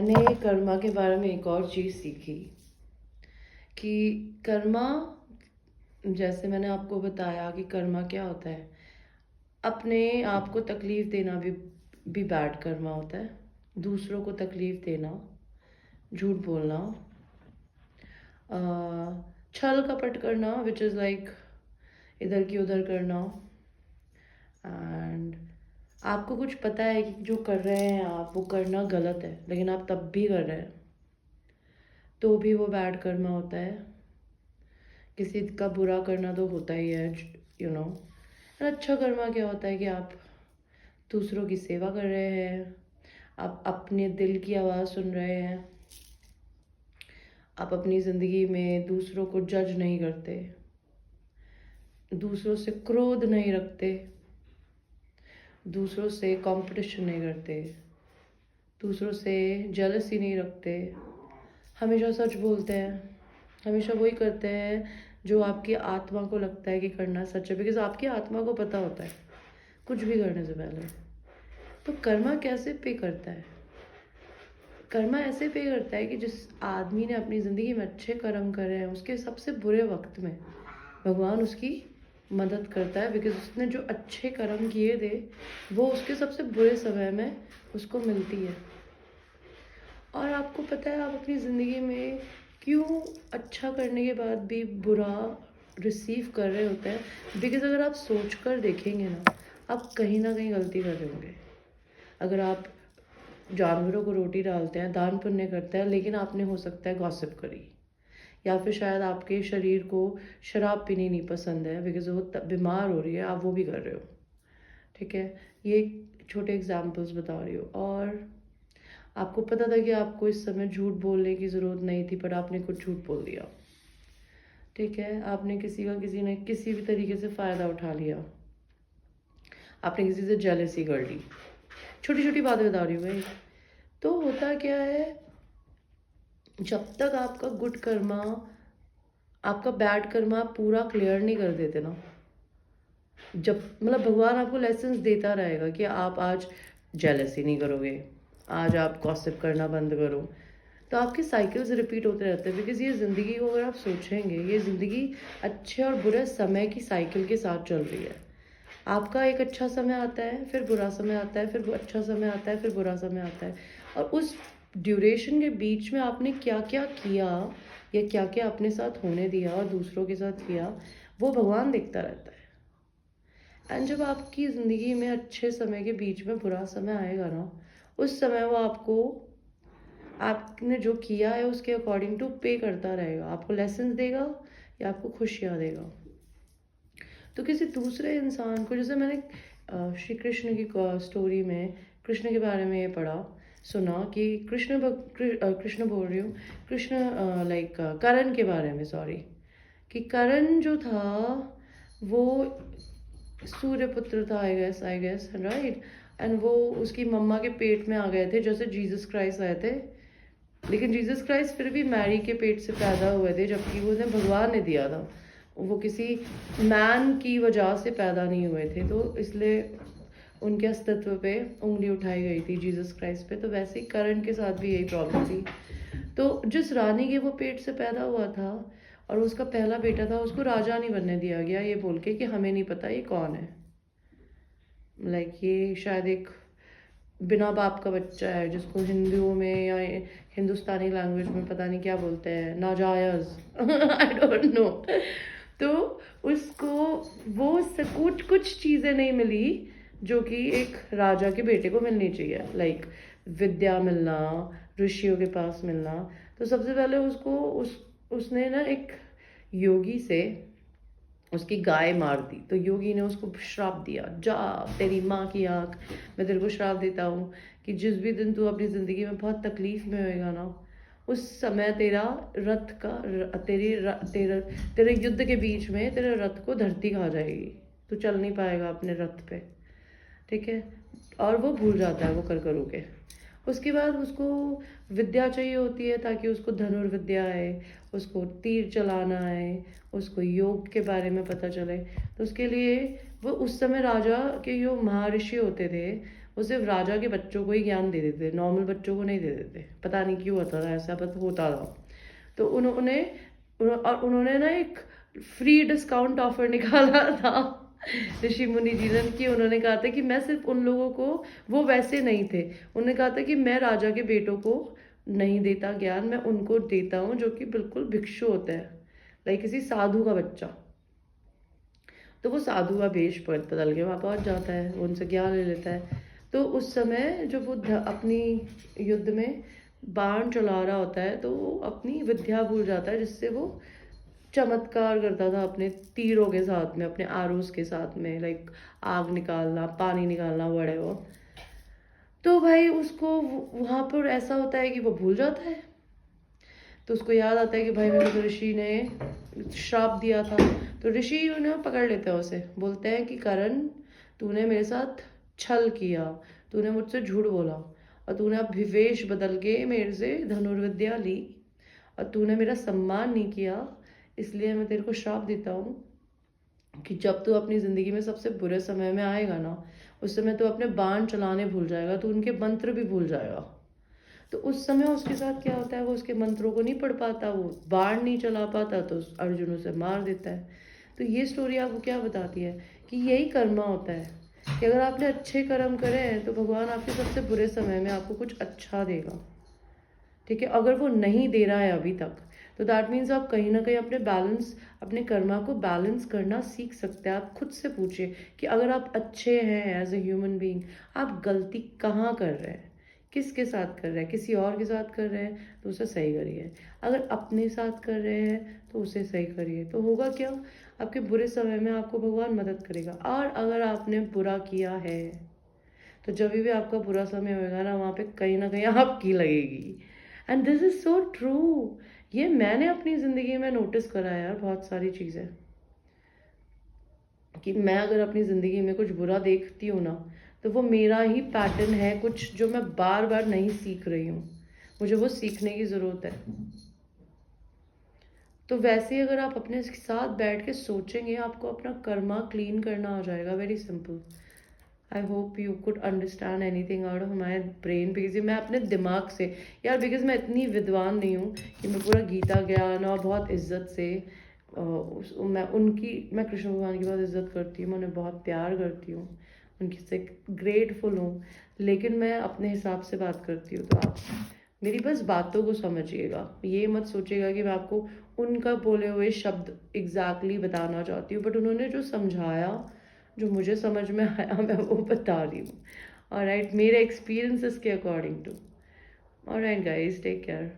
मैंने कर्मा के बारे में एक और चीज़ सीखी कि कर्मा, जैसे मैंने आपको बताया कि कर्मा क्या होता है। अपने आप को तकलीफ देना भी बैड कर्मा होता है। दूसरों को तकलीफ देना, झूठ बोलना, अ, छल कपट करना, विच इज़ लाइक इधर की उधर करना। एंड आपको कुछ पता है कि जो कर रहे हैं आप वो करना गलत है, लेकिन आप तब भी कर रहे हैं, तो भी वो बैड कर्मा होता है। किसी का बुरा करना तो होता ही है, यू नो। अच्छा कर्मा क्या होता है कि आप दूसरों की सेवा कर रहे हैं, आप अपने दिल की आवाज़ सुन रहे हैं, आप अपनी ज़िंदगी में दूसरों को जज नहीं करते, दूसरों से क्रोध नहीं रखते, दूसरों से कंपटीशन नहीं करते, दूसरों से जेलसी नहीं रखते, हमेशा सच बोलते हैं, हमेशा वही करते हैं जो आपकी आत्मा को लगता है कि करना सच है, बिकॉज आपकी आत्मा को पता होता है कुछ भी करने से पहले। तो कर्मा कैसे पे करता है? कर्मा ऐसे पे करता है कि जिस आदमी ने अपनी ज़िंदगी में अच्छे कर्म करे हैं, उसके सबसे बुरे वक्त में भगवान उसकी मदद करता है, बिकॉज उसने जो अच्छे कर्म किए थे वो उसके सबसे बुरे समय में उसको मिलती है। और आपको पता है आप अपनी ज़िंदगी में क्यों अच्छा करने के बाद भी बुरा रिसीव कर रहे होते हैं? बिकॉज अगर आप सोच कर देखेंगे ना, आप कहीं ना कहीं गलती कर रहे होंगे। अगर आप जानवरों को रोटी डालते हैं, दान पुण्य करते हैं, लेकिन आपने हो सकता है गॉसिप करी, या फिर शायद आपके शरीर को शराब पीनी नहीं पसंद है बिकॉज वो बीमार हो रही है, आप वो भी कर रहे हो। ठीक है, ये छोटे एग्जाम्पल्स बता रही हूँ। और आपको पता था कि आपको इस समय झूठ बोलने की ज़रूरत नहीं थी, पर आपने कुछ झूठ बोल दिया। ठीक है, आपने किसी ने किसी भी तरीके से फ़ायदा उठा लिया, आपने किसी से जेलसी कर ली। छोटी छोटी बातें बता रही हूँ भाई। तो होता क्या है, जब तक आपका गुड कर्मा, आपका बैड कर्मा पूरा क्लियर नहीं कर देते ना, जब मतलब भगवान आपको लेसन्स देता रहेगा कि आप आज जेलसी नहीं करोगे, आज आप गॉसिप करना बंद करो, तो आपके साइकिल्स रिपीट होते रहते हैं। बिकॉज ये ज़िंदगी को अगर आप सोचेंगे, ये ज़िंदगी अच्छे और बुरे समय की साइकिल के साथ चल रही है। आपका एक अच्छा समय आता है, फिर बुरा समय आता है, फिर अच्छा समय आता है, फिर बुरा समय आता है। और उस ड्यूरेशन के बीच में आपने क्या क्या किया या क्या क्या अपने साथ होने दिया और दूसरों के साथ किया, वो भगवान देखता रहता है। एंड जब आपकी ज़िंदगी में अच्छे समय के बीच में बुरा समय आएगा ना, उस समय वो आपको आपने जो किया है उसके अकॉर्डिंग टू पे करता रहेगा, आपको लेसन्स देगा या आपको खुशियाँ देगा। तो किसी दूसरे इंसान को, जैसे मैंने श्री कृष्ण की स्टोरी में कृष्ण के बारे में ये पढ़ा सुना कि कृष्ण बोल रही हूँ, कृष्ण लाइक करण के बारे में, सॉरी, कि करण जो था वो सूर्यपुत्र था, आई गेस राइट। एंड वो उसकी मम्मा के पेट में आ गए थे जैसे जीसस क्राइस्ट आए थे, लेकिन जीसस क्राइस्ट फिर भी मैरी के पेट से पैदा हुए थे, जबकि वो उन्हें भगवान ने दिया था, वो किसी मैन की वजह से पैदा नहीं हुए थे, तो इसलिए उनके अस्तित्व पे उंगली उठाई गई थी जीसस क्राइस्ट पे। तो वैसे ही करण के साथ भी यही प्रॉब्लम थी। तो जिस रानी के वो पेट से पैदा हुआ था और उसका पहला बेटा था, उसको राजा नहीं बनने दिया गया, ये बोल के कि हमें नहीं पता ये कौन है, लाइक ये शायद एक बिना बाप का बच्चा है, जिसको हिंदुओं में या हिंदुस्तानी लैंग्वेज में पता नहीं क्या बोलते हैं, नाजायज आई डोंट नो। तो उसको वो कुछ कुछ चीज़ें नहीं मिली जो कि एक राजा के बेटे को मिलनी चाहिए, लाइक विद्या मिलना, ऋषियों के पास मिलना। तो सबसे पहले उसको उसने ना एक योगी से उसकी गाय मार दी, तो योगी ने उसको श्राप दिया, जा तेरी माँ की आँख, मैं तेरे को श्राप देता हूँ कि जिस भी दिन तू अपनी ज़िंदगी में बहुत तकलीफ में होएगा ना, उस समय तेरा रथ का तेरे युद्ध के बीच में तेरे रथ को धरती खा जाएगी, तू चल नहीं पाएगा अपने रथ पे। ठीक है, और वो भूल जाता है वो कर करू के। उसके बाद उसको विद्या चाहिए होती है ताकि उसको धनुर्विद्या आए, उसको तीर चलाना आए, उसको योग के बारे में पता चले। तो उसके लिए वो उस समय राजा के जो महर्षि होते थे वो सिर्फ राजा के बच्चों को ही ज्ञान दे देते, नॉर्मल बच्चों को नहीं दे देते, पता नहीं क्यों होता था ऐसा, बस होता था। तो उन्होंने ना एक फ्री डिस्काउंट ऑफर निकाला था ऋषि मुनि जीवन की। उन्होंने कहा था कि मैं सिर्फ उन लोगों को, वो वैसे नहीं थे, उन्होंने कहा था कि मैं राजा के बेटों को नहीं देता ज्ञान, मैं उनको देता हूँ जो कि बिल्कुल भिक्षु होते हैं, लाइक किसी साधु का बच्चा। तो वो साधु का वेश बदल के वहाँ पहुँच जाता है, वो उनसे ज्ञान ले लेता है। तो उस समय जब वो अपनी युद्ध में बाण चला रहा होता है तो वो अपनी विद्या भूल जाता है, जिससे वो चमत्कार करता था अपने तीरों के साथ में, अपने आरोस के साथ में, लाइक आग निकालना, पानी निकालना, बड़े वो। तो भाई उसको वहाँ पर ऐसा होता है कि वो भूल जाता है। तो उसको याद आता है कि भाई मेरे को ऋषि ने श्राप दिया था। तो ऋषि उन्हें पकड़ लेते हैं, उसे बोलते हैं कि करण, तूने मेरे साथ छल किया, तूने मुझसे झूठ बोला, और तूने अब विवेश बदल के मेरे से धनुर्विद्या ली, और तूने मेरा सम्मान नहीं किया, इसलिए मैं तेरे को श्राप देता हूँ कि जब तू अपनी ज़िंदगी में सबसे बुरे समय में आएगा ना, उस समय तू अपने बाण चलाने भूल जाएगा, तू उनके मंत्र भी भूल जाएगा। तो उस समय उसके साथ क्या होता है, वो उसके मंत्रों को नहीं पढ़ पाता, वो बाण नहीं चला पाता, तो अर्जुन उसे मार देता है। तो ये स्टोरी आपको क्या बताती है कि यही कर्मा होता है कि अगर आपने अच्छे कर्म करे हैं तो भगवान आपके सबसे बुरे समय में आपको कुछ अच्छा देगा। ठीक है, अगर वो नहीं दे रहा है अभी तक, तो दैट मीन्स आप कहीं ना कहीं अपने कर्मा को बैलेंस करना सीख सकते हैं। आप खुद से पूछिए कि अगर आप अच्छे हैं एज ए ह्यूमन बीइंग, आप गलती कहाँ कर रहे हैं, किसके साथ कर रहे हैं, किसी और के साथ कर रहे हैं तो उसे सही करिए, अगर अपने साथ कर रहे हैं तो उसे सही करिए। तो होगा क्या, आपके बुरे समय में आपको भगवान मदद करेगा। और अगर आपने बुरा किया है तो जब भी आपका बुरा समय होगा ना, वहाँ पे कहीं ना कहीं आपकी लगेगी। And this is so true, ये मैंने अपनी ज़िंदगी में नोटिस करा है यार, बहुत सारी चीज़ें, कि मैं अगर अपनी ज़िंदगी में कुछ बुरा देखती हूँ ना, तो वो मेरा ही पैटर्न है कुछ, जो मैं बार बार नहीं सीख रही हूँ, मुझे वो सीखने की ज़रूरत है। तो वैसे ही अगर आप अपने साथ बैठ के सोचेंगे, आपको अपना कर्मा क्लीन करना आ जाएगा, very simple. I hope you could understand anything out of my brain, because मैं अपने दिमाग से यार, बिकॉज मैं इतनी विद्वान नहीं हूँ कि मैं पूरा गीता ज्ञान और बहुत इज्जत से मैं कृष्ण भगवान की बहुत इज्जत करती हूँ, मैं उन्हें बहुत प्यार करती हूँ, उनकी से ग्रेटफुल हूँ, लेकिन मैं अपने हिसाब से बात करती हूँ। तो आप मेरी बस बातों को समझिएगा, ये मत सोचिएगा कि मैं आपको उनका बोले हुए शब्द एग्जैक्टली बताना चाहती हूँ, बट उन्होंने जो समझाया, जो मुझे समझ में आया, मैं वो बता रही हूँ। ऑलराइट, मेरे एक्सपीरियंसेस के according to. Alright guys, take care.